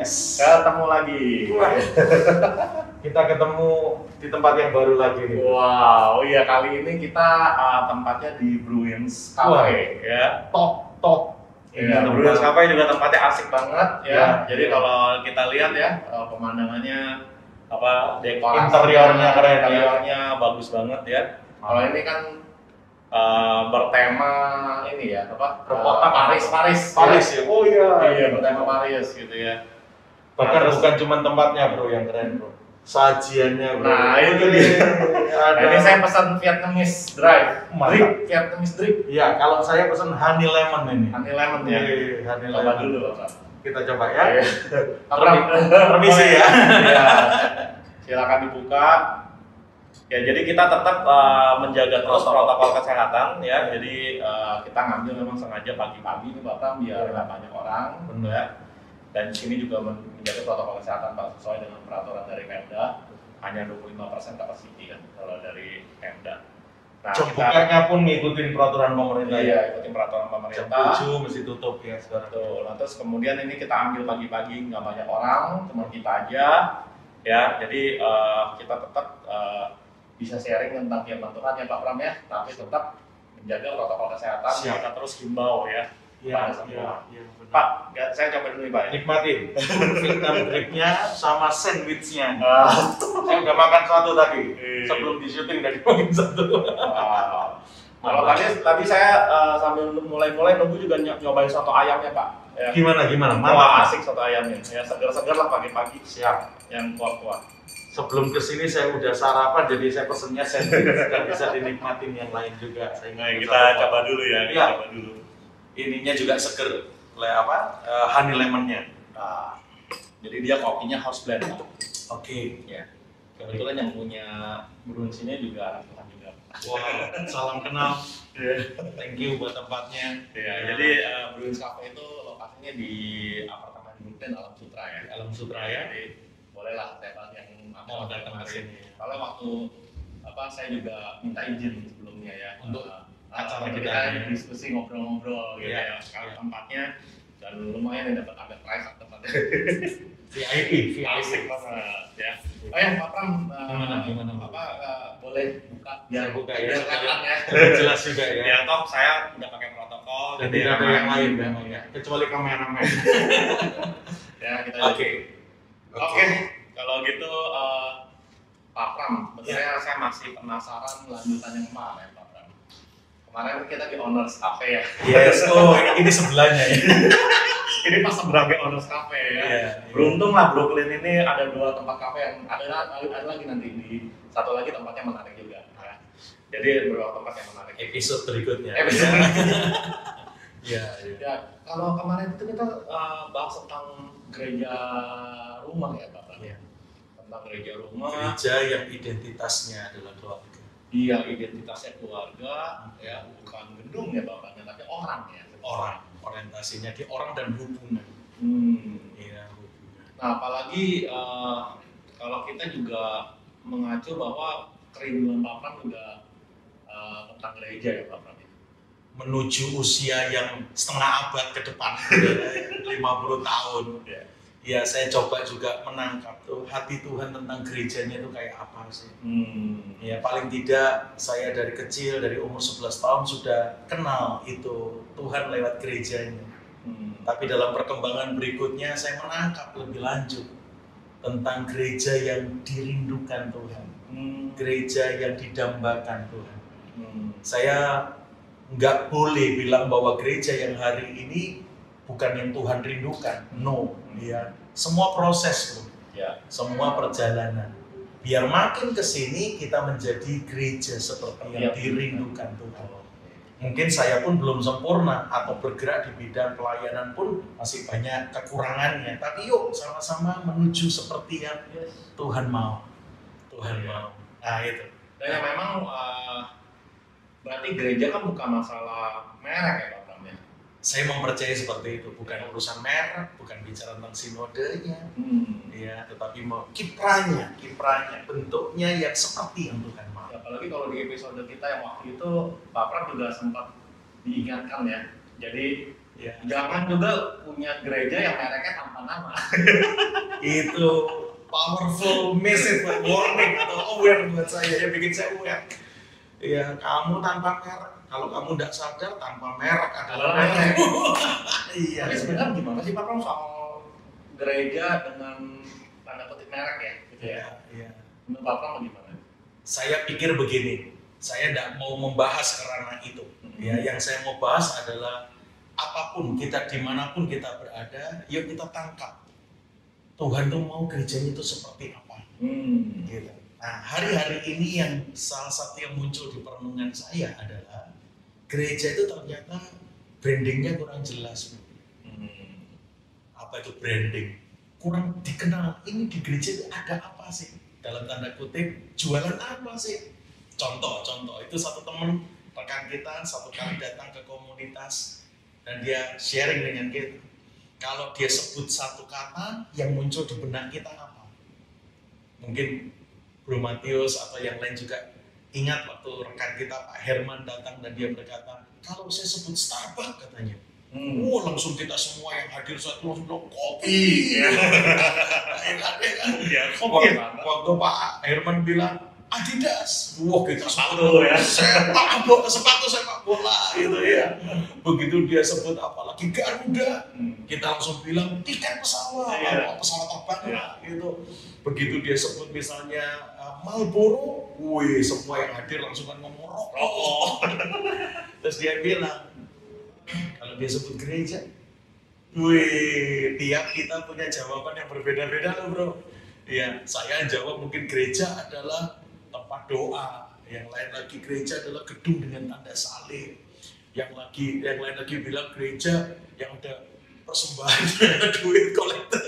Yes. Ketemu lagi. Kita ketemu di tempat yang baru lagi nih. Wow, iya kali ini kita tempatnya di Bruins Cafe ya. Top. Iya, Ini Bruins tempat- Cafe juga tempatnya asik banget ya. Ya, Jadi ya. kalau kita lihat ya pemandangannya dekorasi Interiornya keren ya. interiornya bagus banget ya. Kalau ini kan bertema ini ya Paris ya. Oh iya. Iya, bertema Paris gitu ya. Bahkan Terus- bukan cuma tempatnya bro yang keren bro, sajiannya bro. Nah, itu dia. Ada. Nah, ini saya pesan Vietnamese Mantap. Vietnamese drip. Iya, kalau saya pesan honey lemon ini. Honey lemon ya. Honey Coba lemon. dulu, Bapak. Kita coba ya. Permisi ya. Ya. Silakan dibuka. Ya, jadi kita tetap menjaga terus protokol kesehatan ya. Jadi kita ngambil memang sengaja pagi-pagi nih Bapak biar nggak banyak orang, ya. Dan di sini juga menjaga protokol kesehatan Pak sesuai dengan peraturan dari Pemda. Hanya 25% capacity kan kalau dari Pemda. Nah, Jam bukanya pun ngikutin peraturan pemerintah. iya, ikutin peraturan Jam pemerintah. 7 mesti tutup ya sekarang. Betul. Nah, terus kemudian ini kita ambil pagi-pagi nggak banyak orang, cuma kita aja, ya. Jadi kita tetap bisa sharing tentang firman Tuhan ya Pak Pram ya, tapi tetap menjaga protokol kesehatan. Siap. Kita terus himbau ya. Iya, Pada semua. iya, benar. Pak, saya coba dulu nih Pak. Ya. Nikmatin Vietnam dripnya sama sandwichnya. Ah, Saya udah makan satu tadi. Iya. Sebelum di syuting udah dimakan satu. wow. Kalau tadi saya sambil mulai nunggu juga nyobain soto ayamnya Pak. Ya. Gimana? Wah, Mantap. asik soto ayamnya. Ya segar-segar lah pagi-pagi. Siap. Yang kuat-kuat. Sebelum kesini saya udah sarapan, jadi saya pesennya sandwich dan bisa dinikmatin yang lain juga. Saya Nah, nggak kita bisa lupa. coba dulu ya. Kita Iya. coba dulu. Ininya juga seger. Honey lemonnya. Nah, jadi dia kopinya house blend. Pak. Oke. Ya. Kebetulan yang punya Bruins ini juga anak Tuhan juga. Wow, salam kenal. Iya. Thank you buat tempatnya. Ya, jadi Bruins Cafe itu lokasinya di apartemen Brooklyn Alam Sutra ya. Alam Sutra ya. Jadi bolehlah saya bahas yang Mau datang ke kemarin. sini. Kalau waktu saya juga minta izin sebelumnya ya Untuk acara kita kita ya. diskusi ngobrol-ngobrol gitu Iya. ya. Sekali tempatnya dan lumayan yang dapat agak price tempatnya. VIP. Asik banget ya. Oh ya Pak Pram, Gimana? boleh buka Biar buka ya. biar kelihatan ya. Jelas juga ya. Ya toh saya udah pakai protokol. Dan jadi tidak ada yang aman. lain kan, ya. Kecuali kameramen. Ya kita. Oke. Kalau gitu Pak Pram, sebenarnya saya masih penasaran lanjutan yang kemarin Pak Pram. Kemarin kita di Owners Cafe ya. Yes. Oh, ini sebelahnya ya. Ini pas seberangnya Owners Cafe ya. Iya. Beruntung lah Brooklyn ini ada 2 tempat kafe yang ada lagi nanti di satu lagi tempatnya menarik juga. Ya. Jadi beberapa tempat yang menarik. Episode berikutnya. Episode Iya. Ya, kalau kemarin itu kita bahas tentang gereja rumah ya Pak Pram. Iya. Tentang gereja rumah. Gereja yang identitasnya adalah keluarga. Iya, identitasnya keluarga, ya bukan gedung ya bapaknya, tapi orang ya. Orang. Orientasinya di orang dan hubungan. Iya, hubungan. Nah, apalagi kalau kita juga mengacu bahwa kerinduan Pak Pram juga tentang gereja ya Pak Pram. Menuju usia yang setengah abad ke depan, 50 tahun. Ya, saya coba juga menangkap tuh hati Tuhan tentang gerejanya itu kayak apa sih. Ya, paling tidak saya dari kecil, dari umur 11 tahun sudah kenal itu Tuhan lewat gerejanya. Tapi dalam perkembangan berikutnya saya menangkap lebih lanjut tentang gereja yang dirindukan Tuhan. Gereja yang didambakan Tuhan. Saya nggak boleh bilang bahwa gereja yang hari ini bukan yang Tuhan rindukan. No, ya. Semua proses, bro. Ya. Semua perjalanan. Biar makin ke sini kita menjadi gereja seperti yang dirindukan Tuhan. Mungkin saya pun belum sempurna atau bergerak di bidang pelayanan pun masih banyak kekurangannya. Tapi yuk sama-sama menuju seperti yang Tuhan mau. Tuhan mau. Nah itu. Dan yang memang berarti gereja kan bukan masalah merek ya Pak Pram ya. Saya mempercayai seperti itu, bukan urusan merek, bukan bicara tentang sinodenya, ya, tetapi mau kiprahnya, bentuknya yang seperti yang Tuhan mau. Ya, apalagi kalau di episode kita yang waktu itu Pak Pram juga sempat diingatkan ya. Jadi Ya. Jangan juga punya gereja yang mereknya tanpa nama. Itu powerful message buat warning atau aware buat saya, yang bikin saya aware. Ya, kamu tanpa merek, kalau kamu tidak sadar tanpa merek adalah merek. Iya. Tapi sebenarnya gimana sih Pak Rom soal gereja dengan tanda kutip merek ya? Gitu ya. Iya. Menurut Pak Rom gimana? Saya pikir begini, saya tidak mau membahas karena itu. Ya, yang saya mau bahas adalah apapun kita, dimanapun kita berada, yuk kita tangkap Tuhan tuh mau gerejanya itu seperti apa. Gitu. Nah, hari-hari ini yang salah satu yang muncul di perenungan saya adalah gereja itu ternyata brandingnya kurang jelas. Apa itu branding? Kurang dikenal. Ini di gereja itu ada apa sih? Dalam tanda kutip, jualan apa sih? Contoh, itu satu teman rekan kita satu kali datang ke komunitas dan dia sharing dengan kita. Kalau dia sebut satu kata, yang muncul di benak kita apa? Mungkin Bro Matius atau yang lain juga ingat waktu rekan kita Pak Herman datang dan dia berkata, kalau saya sebut Starbucks katanya, wah langsung kita semua yang hadir saat langsung bilang kopi. Waktu Pak Herman bilang Adidas, wah kita sepatu ya, sepatu sepak bola gitu ya. Begitu dia sebut apalagi Garuda, kita langsung bilang tiket pesawat, pesawat terbang gitu. Begitu dia sebut misalnya Marlboro, wih semua yang hadir langsung kan ngomong rokok. Terus dia bilang, kalau dia sebut gereja, wih tiap kita punya jawaban yang berbeda-beda loh bro. Ya, saya jawab mungkin gereja adalah tempat doa, yang lain lagi gereja adalah gedung dengan tanda salib, yang lain lagi bilang gereja yang ada persembahan duit kolektor.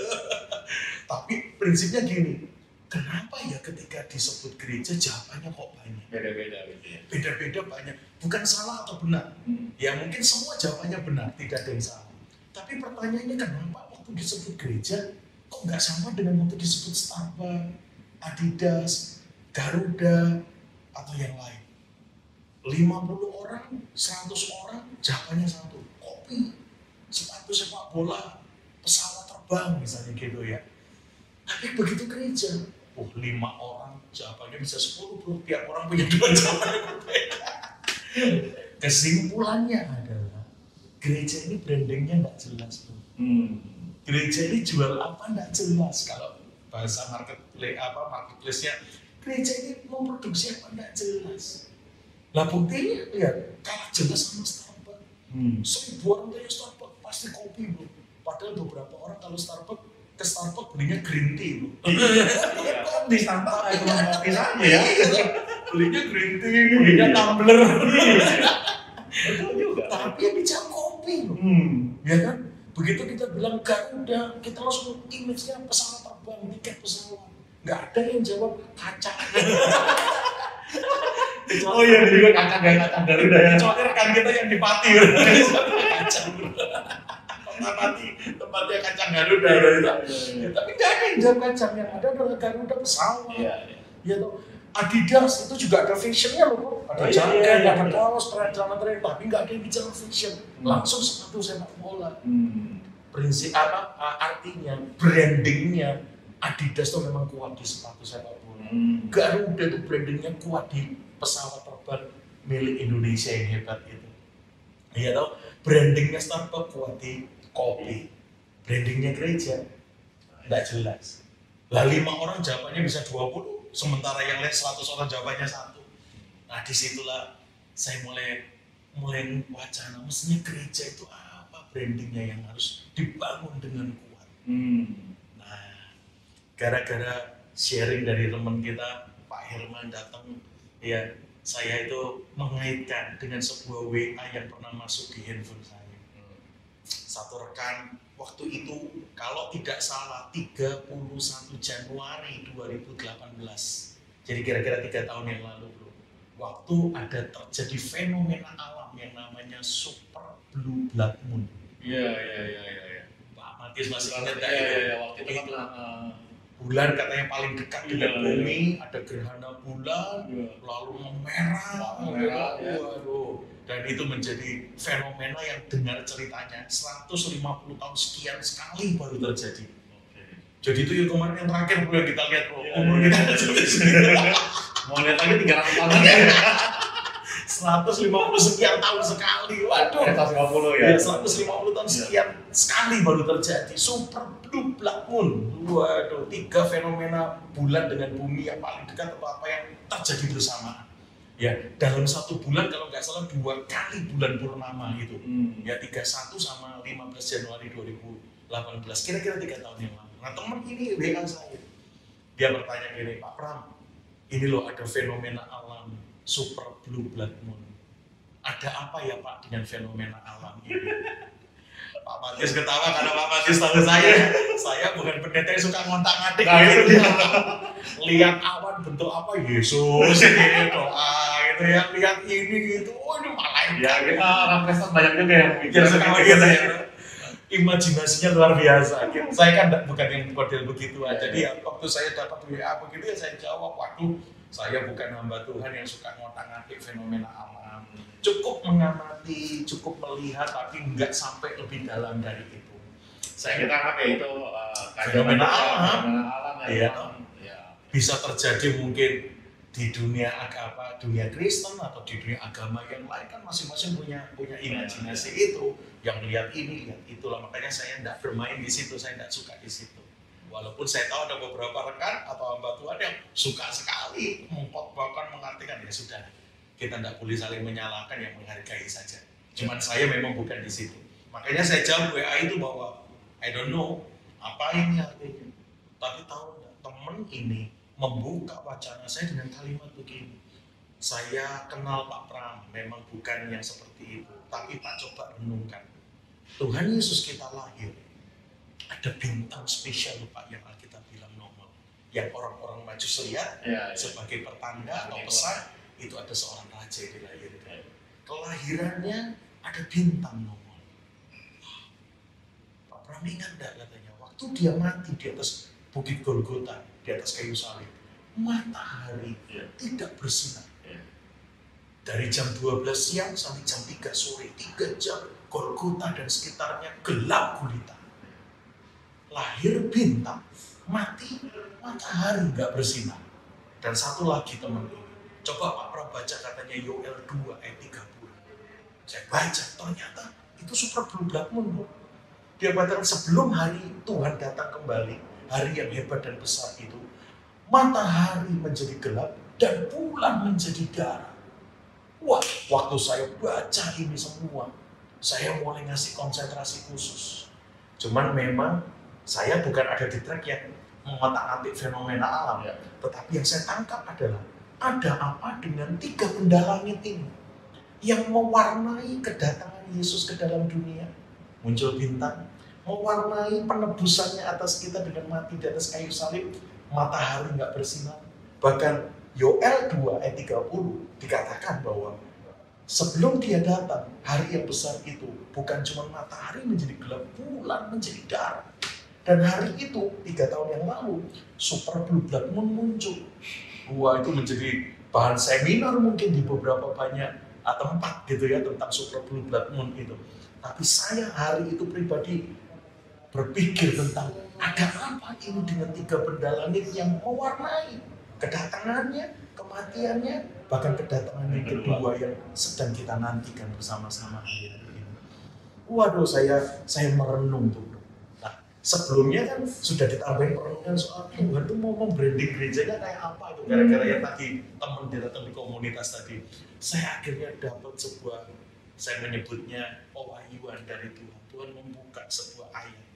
Tapi prinsipnya gini, kenapa ya ketika disebut gereja jawabannya kok banyak? Beda-beda gitu ya. Beda-beda banyak, bukan salah atau benar. Ya mungkin semua jawabannya benar, tidak ada yang salah. Tapi pertanyaannya kenapa waktu disebut gereja kok nggak sama dengan waktu disebut Starbucks, Adidas, Garuda, atau yang lain. 50 orang, 100 orang, jawabannya satu. Kopi, sepatu sepak bola, pesawat terbang misalnya gitu ya. Tapi begitu gereja, 5 orang, jawabannya bisa 10 bro. Tiap orang punya 2 jawaban yang berbeda. Kesimpulannya adalah, gereja ini brandingnya nggak jelas bro. Gereja ini jual apa nggak jelas. Kalau bahasa marketplace-nya, gereja ini memproduksi apa nggak jelas. Lah buktinya lihat, kalah jelas sama Starbucks. 1000 orang tanya Starbucks pasti kopi bro. Padahal beberapa orang kalau ke Starbucks belinya green tea bro. Di Starbucks itu kopi saja ya. Belinya green tea, belinya tumbler. Betul juga. Tapi yang bicara kopi bro. Ya kan? Begitu kita bilang Garuda, kita langsung image-nya pesawat terbang, tiket pesawat. Nggak ada yang jawab kaca. Oh iya juga kacang Garuda ya. Kecuali rekan kita yang di Pati. Kacang. Tempatnya kacang Garuda. Tapi nggak ada yang jawab kacang, yang ada adalah Garuda pesawat. Iya toh. Adidas itu juga ada fashionnya loh, ada jaket, ada kaos, celana tren, tapi nggak ada yang bicara fashion, langsung sepatu sepak bola. Prinsip apa? Artinya brandingnya Adidas tuh memang kuat di sepatu sepak bola. Garuda itu brandingnya kuat di pesawat terbang milik Indonesia yang hebat itu. Iya tau, brandingnya Starbucks kuat di kopi, brandingnya gereja nggak jelas. Lah 5 orang jawabannya bisa 20. Sementara yang lain 100 orang jawabannya 1. Nah disitulah saya mulai wacana, mestinya gereja itu apa brandingnya yang harus dibangun dengan kuat. Nah gara-gara sharing dari teman kita Pak Herman datang, ya saya itu mengaitkan dengan sebuah WA yang pernah masuk di handphone saya. Satu rekan waktu itu kalau tidak salah 31 Januari 2018, jadi kira-kira 3 tahun yang lalu bro, waktu ada terjadi fenomena alam yang namanya super blue blood moon. Iya. Pak Matius masih ingat Iya, waktu itu bulan katanya paling dekat dengan bumi, ada gerhana bulan, lalu memerah, waduh. Dan itu menjadi fenomena yang dengar ceritanya 150 tahun sekian sekali baru terjadi. Jadi itu yang kemarin yang terakhir yang kita lihat, umur kita mau lihat lagi 300 tahun 150 sekian tahun sekali, waduh. 150 ya. 150 tahun sekian sekali baru terjadi super blue black moon. Waduh, 3 fenomena bulan dengan bumi yang paling dekat atau apa yang terjadi bersamaan. Ya, dalam 1 bulan kalau nggak salah 2 kali bulan purnama itu. Ya 31 sama 15 Januari 2018, kira-kira 3 tahun yang lalu. Nah teman ini WA saya, dia bertanya gini, Pak Pram, ini loh ada fenomena alam super blue blood moon. Ada apa ya Pak dengan fenomena alam ini? Pak Matius ketawa karena Pak Matius tahu saya bukan pendeta yang suka ngontak-ngatik. Nah itu dia. Lihat awan bentuk apa, Yesus ini doa gitu ya, lihat ini gitu, oh ini malaikat. Ya kita orang Kristen banyak juga yang mikir sekali gitu ya. Imajinasinya luar biasa. Saya kan bukan yang model begitu aja. Jadi ya, waktu saya dapat WA begitu ya saya jawab, waduh saya bukan hamba Tuhan yang suka ngotak-ngatik fenomena alam. Cukup mengamati, cukup melihat, tapi nggak sampai lebih dalam dari itu. Kita anggap ya itu fenomena alam ya. Bisa terjadi mungkin di dunia agama, dunia Kristen atau di dunia agama yang lain kan masing-masing punya imajinasi itu. Yang lihat ini, lihat itulah, makanya saya tidak bermain di situ, saya tidak suka di situ. Walaupun saya tahu ada beberapa rekan atau hamba Tuhan yang suka sekali bahkan mengartikan, ya sudah, kita tidak boleh saling menyalahkan, yang menghargai saja. Cuman saya memang bukan di situ. Makanya saya jawab WA itu bahwa I don't know apa ini artinya. Tapi tahu nggak, teman ini membuka wacana saya dengan kalimat begini. Saya kenal Pak Pram, memang bukan yang seperti itu. Tapi Pak coba renungkan. Tuhan Yesus kita lahir, ada bintang spesial Pak yang Alkitab bilang nomor. Yang orang-orang Majus lihat sebagai pertanda atau pesan, itu ada seorang raja yang dilahirkan. Kelahirannya ada bintang nomor. Pak Pram ingat enggak katanya, waktu dia mati di atas Bukit Golgota, di atas kayu salib, matahari tidak bersinar. Dari jam 12 siang sampai jam 3 sore, 3 jam, Golgota dan sekitarnya gelap gulita. Lahir bintang, mati matahari nggak bersinar. Dan satu lagi teman ini, coba Pak Pram baca katanya Yoel 2 ayat 30. Saya baca, ternyata itu super blue blood moon. Dia katakan sebelum hari Tuhan datang kembali, hari yang hebat dan besar itu, matahari menjadi gelap dan bulan menjadi darah. Wah, waktu saya baca ini semua, saya mulai ngasih konsentrasi khusus. Cuman memang saya bukan ada di track yang mengotak-atik fenomena alam, tetapi yang saya tangkap adalah ada apa dengan 3 benda langit ini yang mewarnai kedatangan Yesus ke dalam dunia. Muncul bintang, mewarnai penebusannya atas kita dengan mati di atas kayu salib, matahari nggak bersinar. Bahkan Yoel 2 ayat 30 dikatakan bahwa sebelum dia datang, hari yang besar itu bukan cuma matahari menjadi gelap, bulan menjadi darah. Dan hari itu 3 tahun yang lalu super blue blood moon muncul. Wah, itu menjadi bahan seminar mungkin di beberapa banyak tempat gitu ya tentang super blue blood moon itu. Tapi saya hari itu pribadi berpikir tentang ada apa ini dengan 3 benda langit yang mewarnai kedatangannya, kematiannya, bahkan kedatangan yang kedua yang sedang kita nantikan bersama-sama hari ini. Waduh, saya merenung tuh. Nah, sebelumnya kan sudah ditambahin perenungan soal Tuhan tuh mau membranding gerejanya kayak apa tuh. Gara-gara yang tadi teman dia datang di komunitas tadi, saya akhirnya dapat sebuah, saya menyebutnya pewahyuan dari Tuhan. Tuhan membuka sebuah ayat.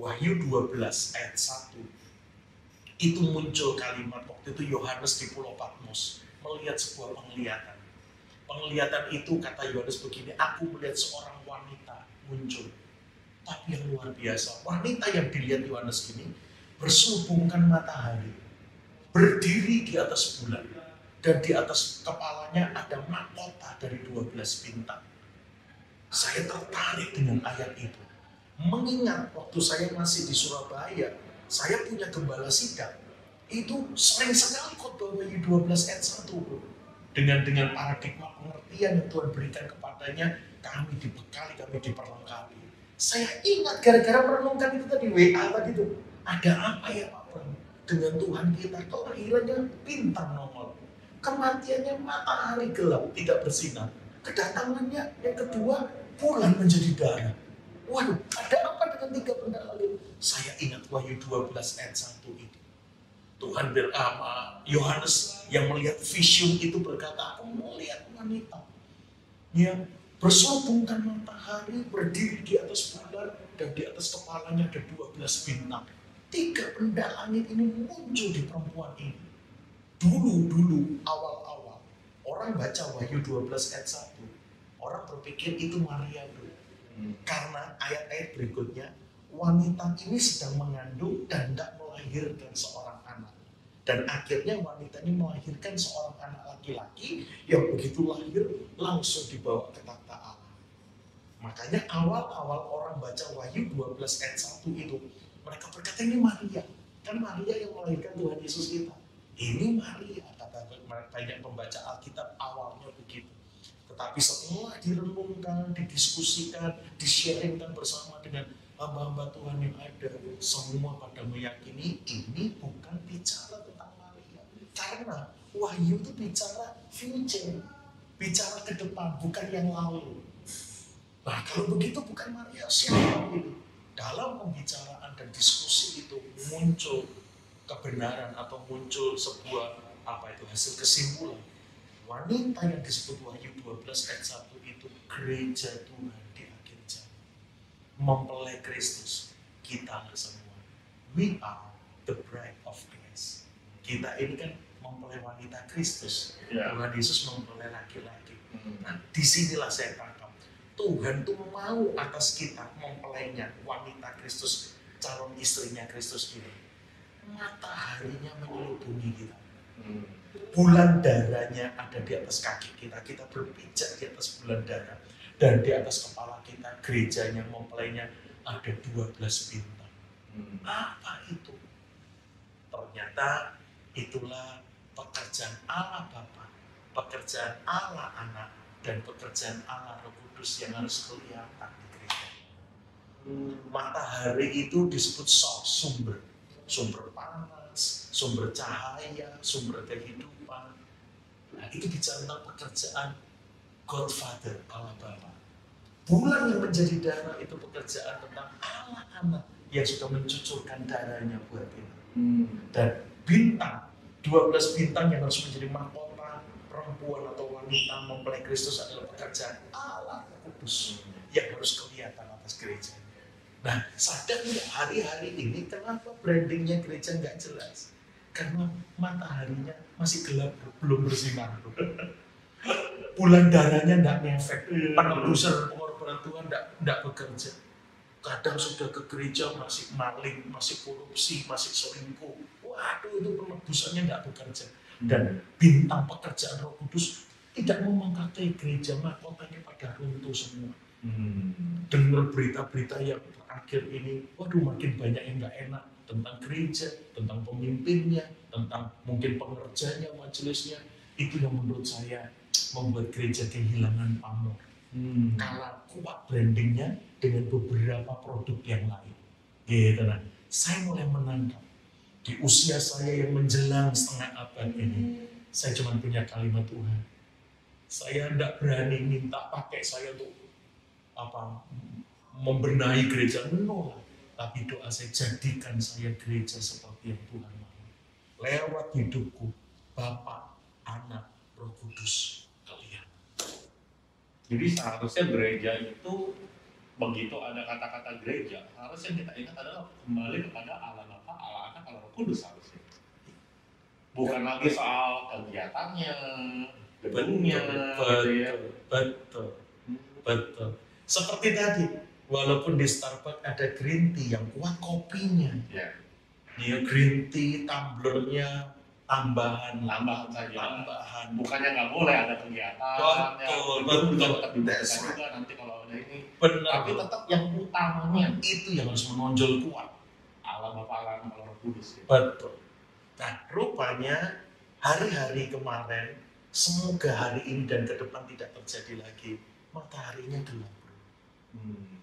Wahyu 12 ayat 1. Itu muncul kalimat waktu itu Yohanes di Pulau Patmos melihat sebuah penglihatan. Penglihatan itu kata Yohanes begini, aku melihat seorang wanita muncul. Tapi yang luar biasa, wanita yang dilihat Yohanes ini berselubungkan matahari, berdiri di atas bulan, dan di atas kepalanya ada mahkota dari 12 bintang. Saya tertarik dengan ayat itu. Mengingat waktu saya masih di Surabaya, saya punya gembala sidang Itu sering sekali khotbah Wahyu 12 ayat 1, bro. Dengan paradigma pengertian yang Tuhan berikan kepadanya, kami dibekali, kami diperlengkapi. Saya ingat gara-gara merenungkan itu tadi, WA tadi itu. Ada apa ya Pak Bram? Dengan Tuhan kita, kelahirannya bintang nongol. Kematiannya matahari gelap, tidak bersinar. Kedatangannya yang kedua, bulan menjadi darah. Waduh, ada apa dengan 3 benda lain? Saya ingat Wahyu 12 ayat 1 itu. Tuhan Yohanes yang melihat vision itu berkata, aku melihat wanita yang berselubungkan matahari, berdiri di atas bulan, dan di atas kepalanya ada 12 bintang. 3 benda langit ini muncul di perempuan ini. Dulu awal-awal orang baca Wahyu 12 ayat 1, orang berpikir itu Maria dulu. Karena ayat-ayat berikutnya, wanita ini sedang mengandung dan tidak melahirkan seorang anak. Dan akhirnya wanita ini melahirkan seorang anak laki-laki yang begitu lahir langsung dibawa ke takhta Allah. Makanya awal-awal orang baca Wahyu 12 ayat 1 itu, mereka berkata ini Maria. Kan Maria yang melahirkan Tuhan Yesus kita. Ini Maria, kata banyak pembaca Alkitab awalnya begitu. Tetapi setelah direnungkan, didiskusikan, di-sharingkan bersama dengan hamba-hamba Tuhan yang ada, semua pada meyakini ini bukan bicara tentang Maria. Karena Wahyu itu bicara future, bicara ke depan, bukan yang lalu. Nah kalau begitu bukan Maria, siapa ini? Dalam pembicaraan dan diskusi itu muncul kebenaran atau muncul sebuah hasil kesimpulan. Wanita yang disebut Wahyu 12 ayat 1 itu gereja Tuhan di akhir zaman. Mempelai Kristus, kita semua. We are the bride of Christ. Kita ini kan mempelai wanita Kristus. Tuhan Yesus mempelai laki-laki. Nah, disinilah saya tangkap. Tuhan tuh mau atas kita mempelainya, wanita Kristus, calon istrinya Kristus ini. Mataharinya menyelubungi kita. Bulan darahnya ada di atas kaki kita, kita berpijak di atas bulan darah, dan di atas kepala kita gerejanya mempelainya ada 12 bintang. Apa itu? Ternyata itulah pekerjaan Allah Bapa, pekerjaan Allah Anak, dan pekerjaan Allah Roh Kudus yang harus kelihatan di gereja. Matahari itu disebut sumber panas, sumber cahaya, sumber kehidupan. Nah, itu bicara tentang pekerjaan Godfather, Allah Bapa. Bulan yang menjadi darah itu pekerjaan tentang Allah Anak yang sudah mencucurkan darahnya buat kita. Dan bintang, 12 bintang yang harus menjadi mahkota perempuan atau wanita mempelai Kristus adalah pekerjaan Allah Kudus yang harus kelihatan atas gereja. Nah, sadar nggak hari-hari ini kenapa brandingnya gereja nggak jelas? Karena mataharinya masih gelap, belum bersinar. Bulan darahnya nggak ngefek, penebusan pengorbanan Tuhan nggak bekerja. Kadang sudah ke gereja masih maling, masih korupsi, masih selingkuh. Waduh, itu penebusannya nggak bekerja. Dan bintang pekerjaan Roh Kudus tidak memangkatai gereja, mahkotanya pada runtuh semua. Dengar berita-berita yang terakhir ini, waduh makin banyak yang nggak enak tentang gereja, tentang pemimpinnya, tentang mungkin pengerjanya, majelisnya. Itu yang menurut saya membuat gereja kehilangan pamor. Kalah kuat brandingnya dengan beberapa produk yang lain. Gitu nah. Saya mulai menangkap di usia saya yang menjelang setengah abad ini, saya cuma punya kalimat Tuhan. Saya tidak berani minta pakai saya untuk membenahi gereja, menolak. Tapi doa saya, jadikan saya gereja seperti yang Tuhan mau. Lewat hidupku, Bapa, Anak, Roh Kudus, kalian. Jadi seharusnya gereja itu, begitu ada kata-kata gereja, harusnya kita ingat adalah kembali kepada Allah Bapa, Allah Anak, Allah Roh Kudus harusnya. Bukan lagi soal kegiatannya, gedungnya, betul. Seperti tadi, walaupun di Starbucks ada green tea yang kuat kopinya, dia green tea, tumblernya tambahan saja. Bukannya nggak boleh ada kegiatan. Betul. Tetap dibutuhkan juga nanti kalau ada ini. Benar. Tapi tetap yang utamanya itu yang harus menonjol kuat. Allah Bapa, Allah Anak, Allah Roh Kudus. Betul. Nah, rupanya hari-hari kemarin, semoga hari ini dan ke depan tidak terjadi lagi. Mataharinya gelap,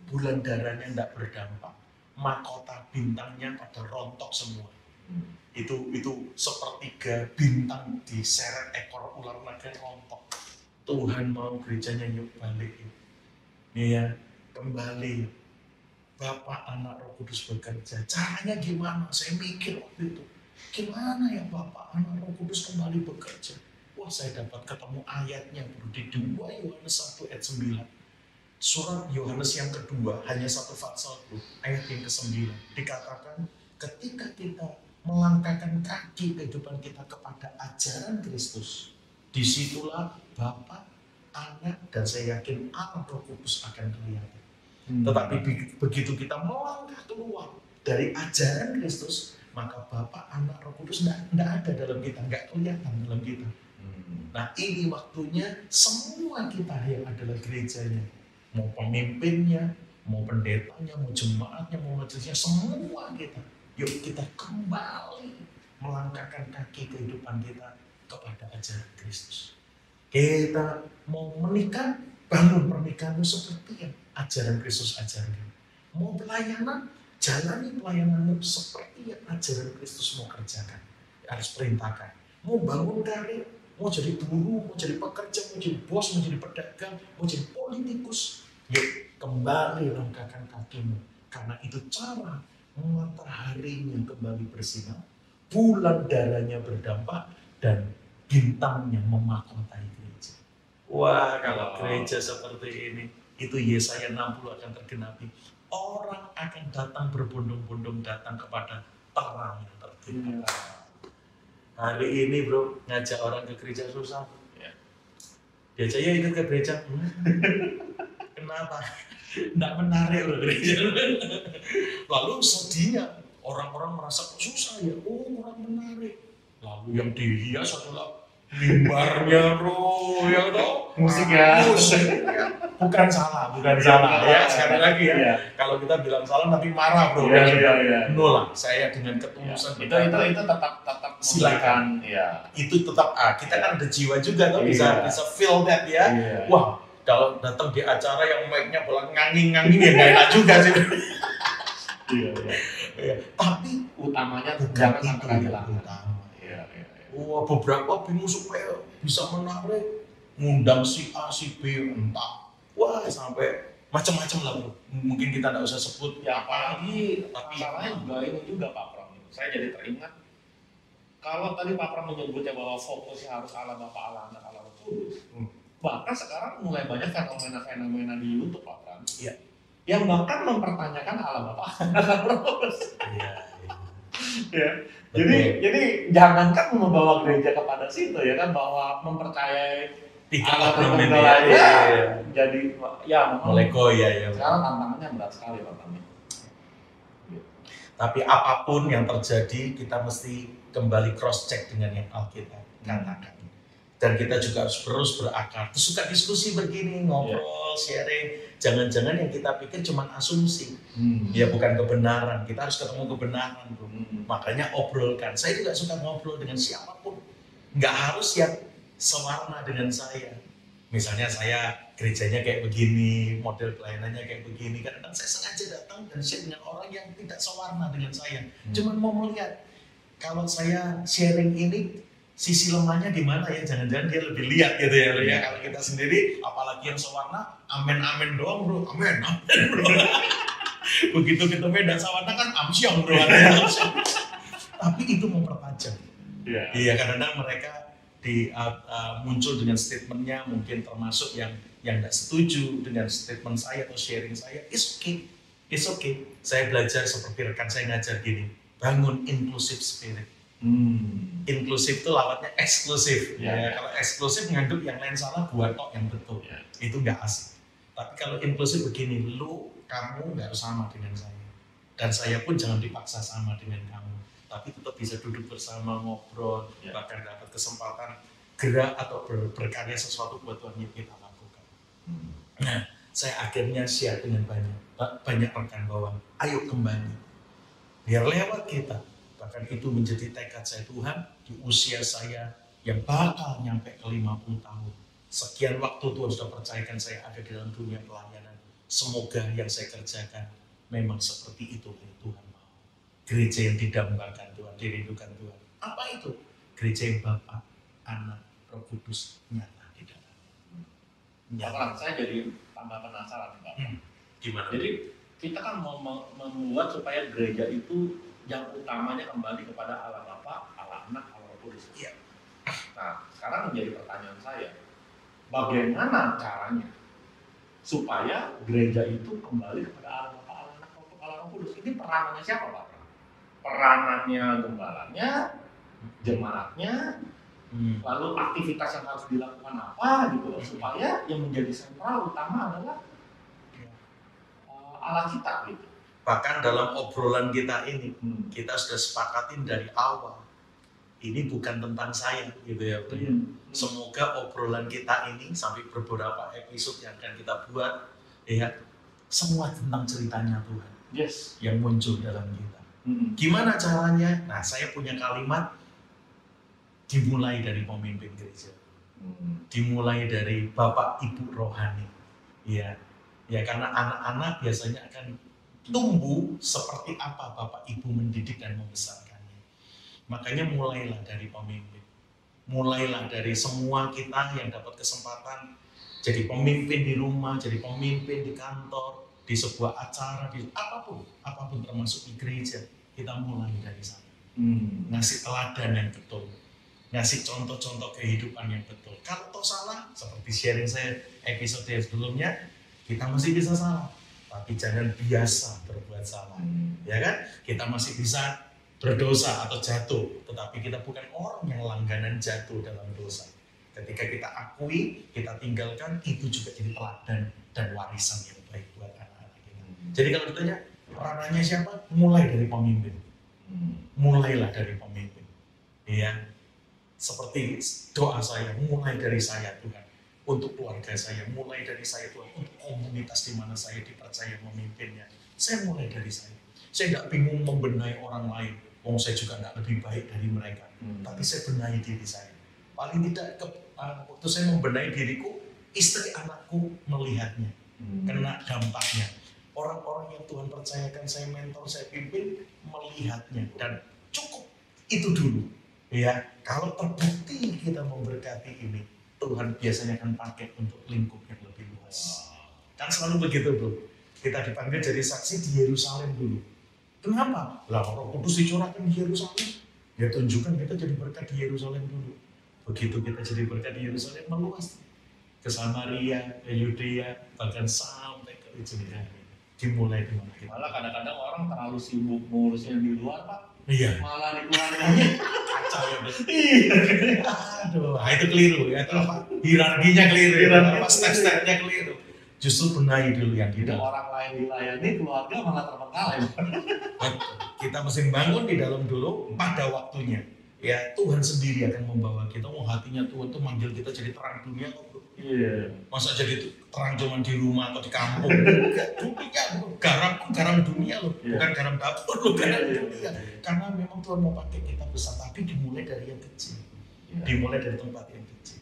bulan darahnya tidak berdampak, mahkota bintangnya pada rontok semua. Itu sepertiga bintang diseret ekor ular naga rontok. Tuhan mau gerejanya yuk balik yuk. Nih ya, kembali. Bapak, Anak, Roh Kudus bekerja. Caranya gimana? Saya mikir waktu itu. Gimana ya Bapak, Anak, Roh Kudus kembali bekerja? Wah, saya dapat ketemu ayatnya bro, di 2 Yohanes 1 ayat 9. Surat Yohanes yang kedua, hanya satu pasal bro, ayat yang ke-9. Dikatakan, ketika kita melangkahkan kaki kehidupan kita kepada ajaran Kristus, disitulah Bapa, Anak, dan saya yakin Allah Roh Kudus akan kelihatan. Tetapi begitu kita melangkah keluar dari ajaran Kristus, maka Bapa, Anak, Roh Kudus tidak ada dalam kita, nggak kelihatan dalam kita. Nah, ini waktunya semua kita yang adalah gerejanya, mau pemimpinnya, mau pendetanya, mau jemaatnya, mau majelisnya, semua kita, yuk kita kembali melangkahkan kaki kehidupan kita kepada ajaran Kristus. Kita mau menikah, bangun pernikahanmu seperti yang ajaran Kristus ajarkan. Mau pelayanan, jalani pelayananmu seperti yang ajaran Kristus mau kerjakan, harus perintahkan. Mau bangun karir, mau jadi guru, mau jadi pekerja, mau jadi bos, mau jadi pedagang, mau jadi politikus, yuk kembali langkahkan kakimu, karena itu cara mataharinya kembali bersinar, bulan darahnya berdampak, dan bintangnya memahkotai gereja. Wah, kalau gereja seperti ini, itu Yesaya 60 akan tergenapi. Orang akan datang berbondong-bondong datang kepada terang yang terbuka. Hari ini bro, ngajak orang ke gereja susah. Diajak ya ikut ke gereja. Kenapa? Nggak menarik loh gereja. Lalu sedihnya, orang-orang merasa susah ya, kurang menarik. Lalu yang dihias adalah mimbarnya bro, ya toh musik ya. Bukan salah ya, sekali lagi ya. Kalau kita bilang salah nanti marah bro. No lah, saya dengan ketulusan itu tetap silakan ya. Itu tetap kita kan ada jiwa juga tuh, bisa feel that ya. Wah, kalau datang di acara yang mic-nya bola nganging-nganging ya nggak enak juga sih. Tapi utamanya jangan sampai kehilangan. Wah, beberapa bingung supaya bisa menarik, ngundang si A, si B, entah. Wah, sampai macam-macam lah bro. Mungkin kita tidak usah sebut. Ya apalagi, tapi masalahnya juga ini juga Pak Pram. Saya jadi teringat, kalau tadi Pak Pram menyebutnya bahwa fokusnya harus Allah Bapa, Allah Anak, Allah Roh Kudus. Bahkan sekarang mulai banyak fenomena di YouTube Pak Pram. Iya. Yang bahkan mempertanyakan Allah Bapa, Allah Roh Kudus. Ya. Jadi jangankan membawa gereja kepada situ ya kan, bahwa mempercayai Allah Tunggal jadi ya mulai goyah ya. Sekarang tantangannya berat sekali Pak Tami. Tapi apapun yang terjadi kita mesti kembali cross check dengan yang Alkitab katakan. Dan kita juga harus terus berakar. Terus suka diskusi begini, ngobrol, sharing. Jangan-jangan yang kita pikir cuma asumsi. Ya bukan kebenaran. Kita harus ketemu kebenaran. Makanya obrolkan. Saya juga suka ngobrol dengan siapapun. Nggak harus yang sewarna dengan saya. Misalnya saya gerejanya kayak begini, model pelayanannya kayak begini. Kadang-kadang saya sengaja datang dan share dengan orang yang tidak sewarna dengan saya. Cuman mau melihat. Kalau saya sharing ini, sisi lemahnya di mana ya, jangan-jangan dia lebih lihat gitu ya. Kalau kita sendiri, apalagi yang sewarna, amin doang bro, amin bro. Begitu kita beda sewarna kan amsyong bro. Tapi itu mempertajam. Iya, kadang-kadang mereka muncul dengan statementnya, mungkin termasuk yang tidak setuju dengan statement saya atau sharing saya. It's okay. Saya belajar seperti rekan saya ngajar gini, bangun inclusive spirit. Inklusif itu lawatnya eksklusif. Kalau eksklusif nganggep yang lain salah, gua tok yang betul. Itu nggak asik. Tapi kalau inklusif begini, kamu nggak harus sama dengan saya, dan saya pun jangan dipaksa sama dengan kamu. Tapi tetap bisa duduk bersama, ngobrol, bahkan dapat kesempatan gerak atau berkarya sesuatu buat Tuhan yang kita lakukan. Nah, saya akhirnya share dengan banyak rekan bahwa ayo kembali, biar lewat kita Bahkan itu menjadi tekad saya, Tuhan, di usia saya yang bakal nyampe ke 50 tahun. Sekian waktu Tuhan sudah percayakan saya ada di dalam dunia pelayanan. Semoga yang saya kerjakan memang seperti itu yang Tuhan mau. Gereja yang didambakan Tuhan, dirindukan Tuhan. Apa itu? Gereja yang Bapa, Anak, Roh Kudus nyata di dalam. Nyata. Saya jadi tambah penasaran, Pak. Gimana? Jadi kita kan mau membuat supaya gereja itu yang utamanya kembali kepada Allah Bapa, Allah Anak, Allah Roh Kudus. Iya. Nah, sekarang menjadi pertanyaan saya, bagaimana caranya supaya gereja itu kembali kepada Allah Bapa, Allah Anak, Allah Roh Kudus? Ini peranannya siapa, Pak? Peranannya gembalanya, jemaatnya, lalu aktivitas yang harus dilakukan apa gitu loh, supaya yang menjadi sentral utama adalah Allah kita gitu. Bahkan dalam obrolan kita ini, kita sudah sepakatin dari awal. Ini bukan tentang saya, gitu ya, Bro. Semoga obrolan kita ini sampai beberapa episode yang akan kita buat, ya, semua tentang ceritanya Tuhan. Yes. Yang muncul dalam kita. Gimana caranya? Nah, saya punya kalimat dimulai dari pemimpin gereja, dimulai dari Bapak Ibu rohani, ya. Ya, karena anak-anak biasanya akan tumbuh seperti apa Bapak Ibu mendidik dan membesarkannya. Makanya mulailah dari pemimpin. Mulailah dari semua kita yang dapat kesempatan jadi pemimpin di rumah, jadi pemimpin di kantor, di sebuah acara, di apapun termasuk di gereja. Kita mulai dari sana. Ngasih teladan yang betul. Ngasih contoh-contoh kehidupan yang betul. Kalau toh salah, seperti sharing saya episode sebelumnya, kita masih bisa salah, tapi jangan biasa berbuat salah, ya kan? Kita masih bisa berdosa atau jatuh, tetapi kita bukan orang yang langganan jatuh dalam dosa. Ketika kita akui, kita tinggalkan, itu juga jadi teladan dan warisan yang baik buat anak-anak kita. Jadi kalau ditanya, peranannya siapa? Mulai dari pemimpin. Mulailah dari pemimpin. Ya, seperti doa saya, mulai dari saya Tuhan. Untuk keluarga saya, mulai dari saya Tuhan, untuk komunitas di mana saya dipercaya memimpinnya. Saya mulai dari saya. Saya nggak bingung membenahi orang lain, saya juga nggak lebih baik dari mereka. Tapi saya benahi diri saya. Paling tidak, waktu saya membenahi diriku, istri anakku melihatnya, kena dampaknya. Orang-orang yang Tuhan percayakan saya mentor, saya pimpin, melihatnya. Dan cukup itu dulu. Ya, kalau terbukti kita memberkati ini, Tuhan biasanya akan pakai untuk lingkup yang lebih luas. Kan selalu begitu, Bro. Kita dipanggil jadi saksi di Yerusalem dulu. Kenapa? Lah, Roh Kudus dicurahkan di Yerusalem. Ya tunjukkan kita jadi berkat di Yerusalem dulu. Begitu kita jadi berkat di Yerusalem, meluas ke Samaria, ke Yudea, bahkan sampai ke ujung dunia. Dimulai di mana kita. Malah kadang-kadang orang terlalu sibuk ngurusin di luar, Pak. Iya. Malah di keluarganya kacau ya, Bro. Iya. Aduh, itu keliru ya. Itu apa? Hierarkinya keliru. Apa step-stepnya keliru. Justru benahi dulu yang Tidak kita. orang lain dilayani, keluarga malah terbengkalai. Kita mesti bangun di dalam dulu pada waktunya. Ya, Tuhan sendiri akan membawa kita. Hatinya Tuhan tuh manggil kita jadi terang dunia kok, Bro. Iya. Masa jadi terang cuma di rumah atau di kampung? Dunia, garam dunia loh, bukan garam dapur loh, garam dunia. Karena memang Tuhan mau pakai kita besar, tapi dimulai dari yang kecil, dimulai dari tempat yang kecil.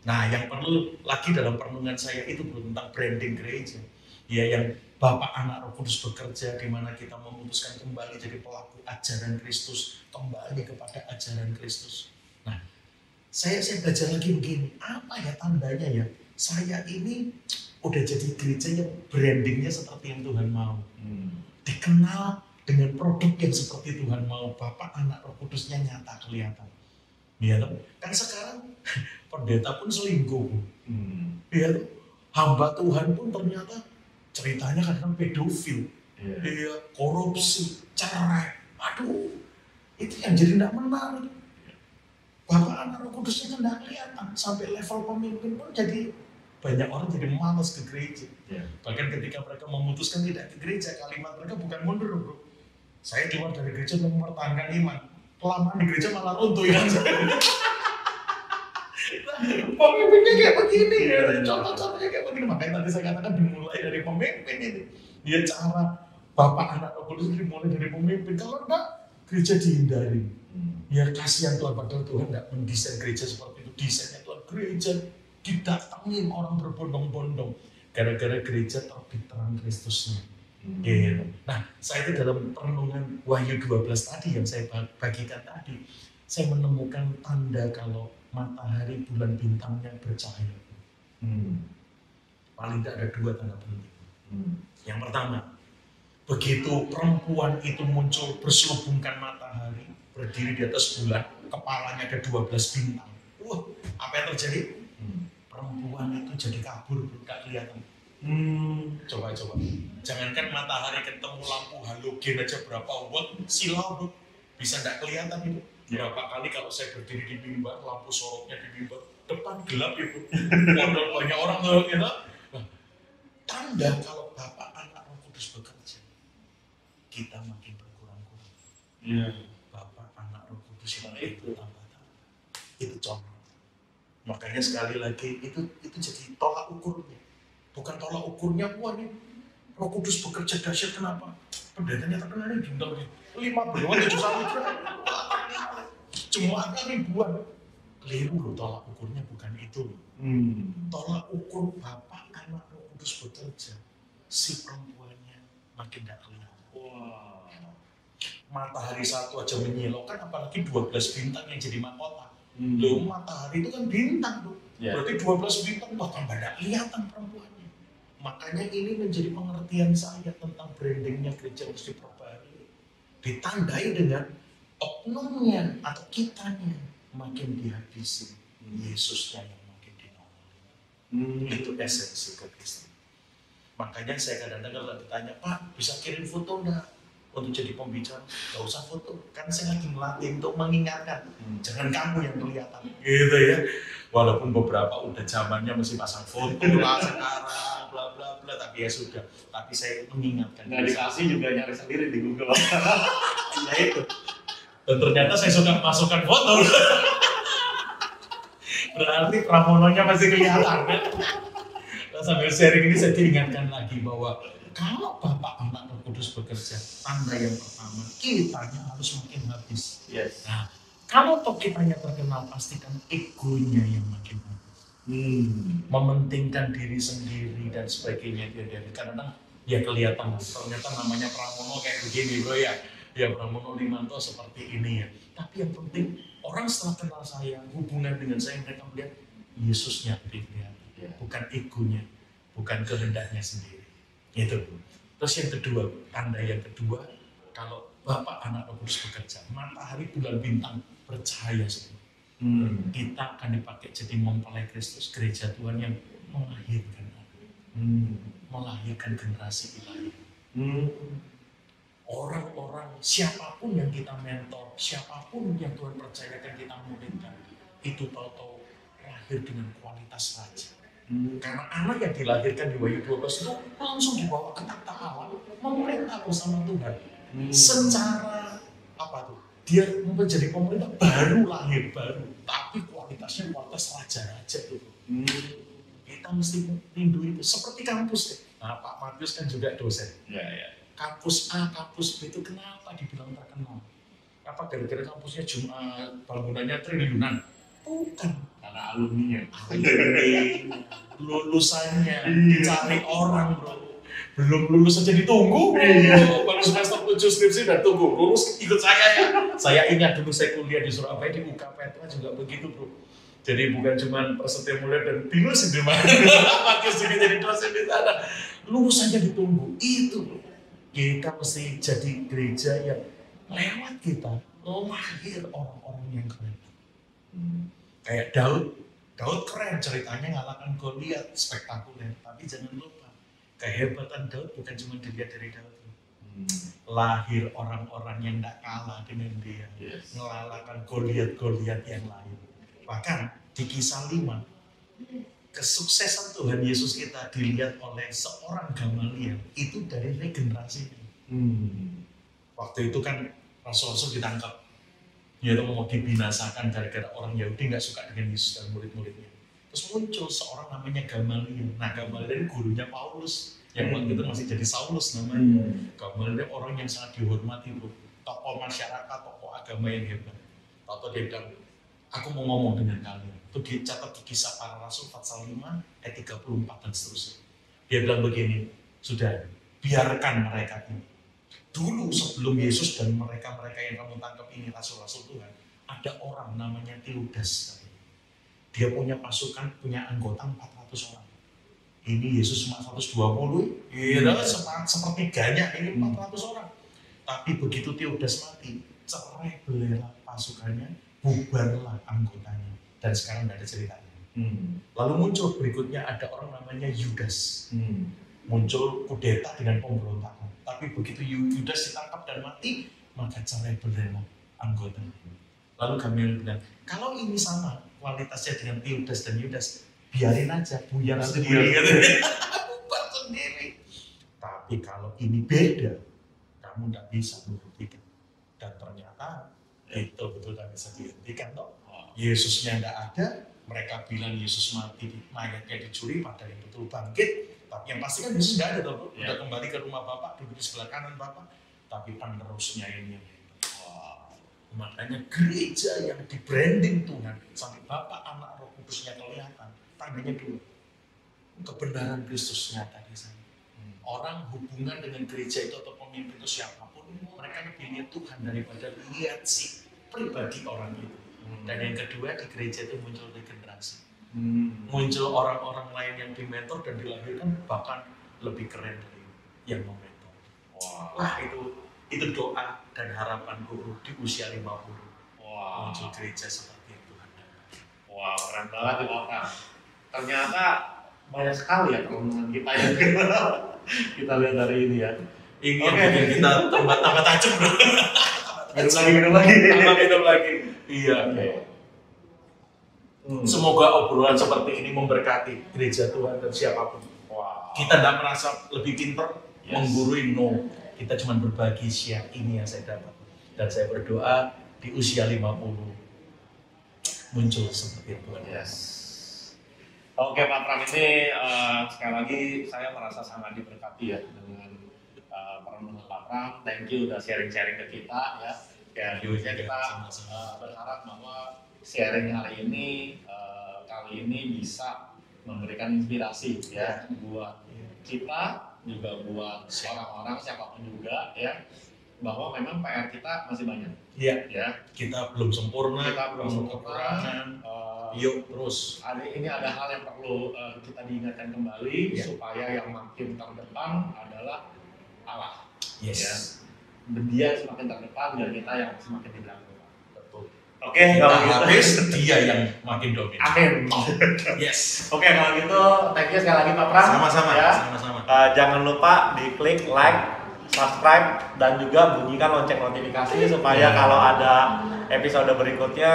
Nah, yang perlu lagi dalam perenungan saya itu tentang branding gereja. Ya, yang Bapak Anak Roh Kudus bekerja, di mana kita memutuskan kembali jadi pelaku ajaran Kristus, kembali kepada ajaran Kristus. Nah, saya belajar lagi begini, apa ya tandanya ya? Saya ini udah jadi gereja yang brandingnya seperti yang Tuhan mau. Dikenal dengan produk yang seperti Tuhan mau. Bapak Anak Roh Kudusnya nyata kelihatan. Ya, kan sekarang pendeta pun selingkuh. Ya, hamba Tuhan pun ternyata ceritanya kadang pedofil. Iya, korupsi, cerai. Aduh, itu yang jadi tidak menarik. Bapak Anak Roh Kudusnya kan tidak kelihatan. Sampai level pemimpin pun jadi banyak orang jadi malas ke gereja. Bahkan ketika mereka memutuskan tidak ke gereja, kalimat mereka bukan mundur, Bro. Saya keluar dari gereja untuk mempertahankan iman. Kelamaan di gereja malah runtuh ya. Pemimpinnya kayak begini, contoh-contohnya kayak begini. Makanya tadi saya katakan dimulai dari pemimpin ini. Dia cara Bapak Anak Roh Kudus dimulai dari pemimpin. Kalau enggak, gereja dihindari. Ya kasihan Tuhan, padahal Tuhan nggak mendesain gereja seperti itu. Desainnya Tuhan, gereja didatangin orang berbondong-bondong gara-gara gereja terbit terang Kristusnya. Gitu. Nah, saya itu dalam perenungan Wahyu 12 tadi yang saya bagikan tadi, saya menemukan tanda kalau matahari, bulan, bintangnya bercahaya. Paling tidak ada 2 tanda penting. Yang pertama, begitu perempuan itu muncul berselubungkan matahari, berdiri di atas bulan, kepalanya ada 12 bintang. Apa yang terjadi? Perempuan itu jadi kabur, gak kelihatan. Coba. Jangankan matahari ketemu lampu halogen aja berapa watt, silau bro. Bisa gak kelihatan itu. Berapa kali kalau saya berdiri di mimbar, lampu sorotnya di mimbar, depan gelap ya bro. Modal banyak orang tuh gitu. Nah, tanda kalau Bapak Anak Roh Kudus bekerja, kita makin berkurang-kurang. Bapak Anak Roh Kudus itu tambah-tambah. Itu contoh. Makanya sekali lagi itu jadi tolak ukurnya. Bukan tolak ukurnya, wah nih Roh Kudus bekerja dahsyat, kenapa? Pendetanya terkenal nih bintang 5 berapa 7 samudra. Jemaatnya ribuan. Keliru loh, tolak ukurnya bukan itu loh. Tolak ukur Bapak Anak Roh Kudus bekerja, si perempuannya makin tidak kelihatan. Matahari satu aja menyilaukan, apalagi 12 bintang yang jadi mahkota. Loh, matahari itu kan bintang tuh. Berarti 12 bintang bahkan tidak kelihatan perempuannya. Makanya ini menjadi pengertian saya tentang brandingnya gereja mesti diperbarui. Ditandai dengan oknumnya atau kitanya makin dihabisi, Yesusnya yang makin dinolong. Itu esensi kekristenan. Makanya saya kadang-kadang kalau ditanya, Pak bisa kirim foto enggak untuk jadi pembicara? Gak usah foto, kan saya lagi melatih untuk mengingatkan. Jangan kamu yang kelihatan, gitu ya. Walaupun beberapa udah zamannya masih pasang foto lah sekarang, bla bla bla, tapi ya sudah. Tapi saya mengingatkan. Nggak dikasih juga nyari sendiri di Google. Ya itu. Dan ternyata saya suka masukkan foto. Berarti pramononya masih kelihatan. Nah, sambil sharing ini saya diingatkan lagi bahwa kalau Bapak Anak Roh Kudus bekerja, tanda yang pertama, kitanya harus makin habis. Nah, kalau toh kitanya terkenal, pastikan egonya yang makin habis. Mementingkan diri sendiri dan sebagainya. Kadang-kadang ya kelihatan, ternyata namanya Pramono kayak begini bro ya. Ya Pramono Limanto seperti ini ya. Tapi yang penting, orang setelah kenal saya, hubungan dengan saya, mereka melihat Yesusnya dilihat. Bukan egonya, bukan kehendaknya sendiri. Itu. Terus yang kedua, tanda yang kedua, kalau Bapak Anak Roh Kudus bekerja, matahari, bulan, bintang bercahaya semua. Kita akan dipakai jadi mempelai Kristus, gereja Tuhan yang melahirkan melahirkan generasi ilahi. Orang-orang, siapapun yang kita mentor, siapapun yang Tuhan percayakan kita muridkan, itu tahu-tahu lahir dengan kualitas raja. Karena anak yang dilahirkan di Wahyu 12 itu langsung dibawa ke takhta Allah, memerintah bersama Tuhan. Secara apa tuh? Dia menjadi pemerintah baru, lahir baru, tapi kualitasnya kualitas raja-raja tuh. Kita mesti rindu itu. Seperti kampus deh. Nah, Pak Markus kan juga dosen. Kampus A, kampus B itu kenapa dibilang terkenal? Apa gara-gara kampusnya bangunannya triliunan? Bukan. Karena alumninya. Lulusannya dicari orang bro. Belum lulus aja ditunggu. Baru semester 7 skripsi dan tunggu. Lulus ikut saya ya. Saya ingat dulu saya kuliah di Surabaya di UK Petra juga begitu bro. Jadi bukan cuma Prasetya Mulia dan Pinus di mana. Markus juga jadi dosen di sana. Lulusannya ditunggu. Itu bro. Kita mesti jadi gereja yang lewat kita lahir orang-orang yang keren. Kayak Daud keren ceritanya ngalahkan Goliat, spektakuler. Tapi jangan lupa kehebatan Daud bukan cuma dilihat dari Daud. Lahir orang-orang yang tidak kalah dengan dia, mengalahkan Goliat yang lain. Bahkan di Kisah 5, kesuksesan Tuhan Yesus kita dilihat oleh seorang Gamaliel itu dari regenerasi. Waktu itu kan Rasul-Rasul ditangkap, yaitu mau dibinasakan gara-gara orang Yahudi nggak suka dengan Yesus dan murid-muridnya. Terus muncul seorang namanya Gamaliel. Nah Gamaliel gurunya Paulus, yang waktu itu masih jadi Saulus namanya. Gamaliel orang yang sangat dihormati bro. tokoh masyarakat, tokoh agama yang hebat. Atau dia bilang, aku mau ngomong dengan kalian. Itu dicatat di Kisah Para Rasul pasal 5 ayat 34 dan seterusnya. Dia bilang begini, sudah biarkan mereka ini. Dulu sebelum Yesus dan mereka-mereka yang kamu tangkap ini rasul-rasul Tuhan, ada orang namanya Teudas. Dia punya pasukan, punya anggota 400 orang. Ini Yesus cuma 120, sepertiganya ini 400 orang. Tapi begitu Teudas mati, cerai belah pasukannya, bubarlah anggotanya. Dan sekarang tidak ada ceritanya. Lalu muncul berikutnya ada orang namanya Yudas. Muncul kudeta dengan pemberontakan. Tapi begitu Yudas ditangkap dan mati, maka cerai belah anggotanya. Lalu Gamaliel bilang, kalau ini sama kualitasnya dengan Teudas dan Yudas, biarin aja, buyar sendiri. Bubar sendiri. Tapi kalau ini beda, kamu tidak bisa membuktikan. Dan ternyata itu betul tidak bisa dihentikan toh. Yesusnya tidak ada, mereka bilang Yesus mati, mayatnya dicuri, padahal yang betul bangkit. Tapi yang pasti kan Yesus tidak ada toh, udah kembali ke rumah Bapak, duduk di sebelah kanan Bapak. Tapi penerusnya ini yang makanya gereja yang di branding Tuhan sampai Bapa, Anak, Roh Kudusnya kelihatan. Tandanya dulu kebenaran Kristus nyata di sana. Orang hubungan dengan gereja itu atau pemimpin itu siapapun, mereka lebih lihat Tuhan daripada lihat si pribadi orang itu. Dan yang kedua, di gereja itu muncul regenerasi. Muncul orang-orang lain yang dimentor dan dilahirkan bahkan lebih keren dari yang mementor. Wah, itu doa dan harapan guru di usia 50. Muncul gereja seperti yang Tuhan. Wah, keren banget ya Bapak. Ternyata banyak sekali ya teman-teman kita yang kita lihat dari ini ya. Ini yang bikin kita tambah tajam bro. Minum lagi. Iya. Semoga obrolan seperti ini memberkati gereja Tuhan dan siapapun. Kita tidak merasa lebih pintar menggurui, no. Kita cuma berbagi share ini yang saya dapat. Dan saya berdoa di usia 50 muncul seperti itu. Oke Pak Pram, ini sekali lagi saya merasa sangat diberkati ya dengan perenungan Pak Pram. Thank you udah sharing-sharing ke kita ya. Kita berharap bahwa sharing hari ini kali ini bisa memberikan inspirasi ya buat kita, juga buat orang-orang siapapun juga ya, bahwa memang PR kita masih banyak. Ya. Kita belum sempurna, kekurangan. Yuk terus. Ini ada hal yang perlu kita diingatkan kembali supaya yang makin terdepan adalah Allah. Ya. Dia semakin terdepan dan kita yang semakin di belakang. Betul. Oke, kalau gitu dia yang makin dominan. Amin. Yes. Oke, kalau gitu thank you sekali lagi Pak Pram. Sama-sama. Ya. Sama-sama. Jangan lupa diklik like, subscribe, dan juga bunyikan lonceng notifikasi supaya kalau ada episode berikutnya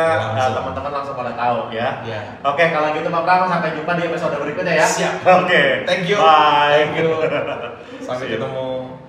teman-teman langsung pada tahu ya. Oke, kalau gitu Pak Pram, sampai jumpa di episode berikutnya ya. Siap. Oke. Thank you. Bye. Thank you. Sampai ketemu.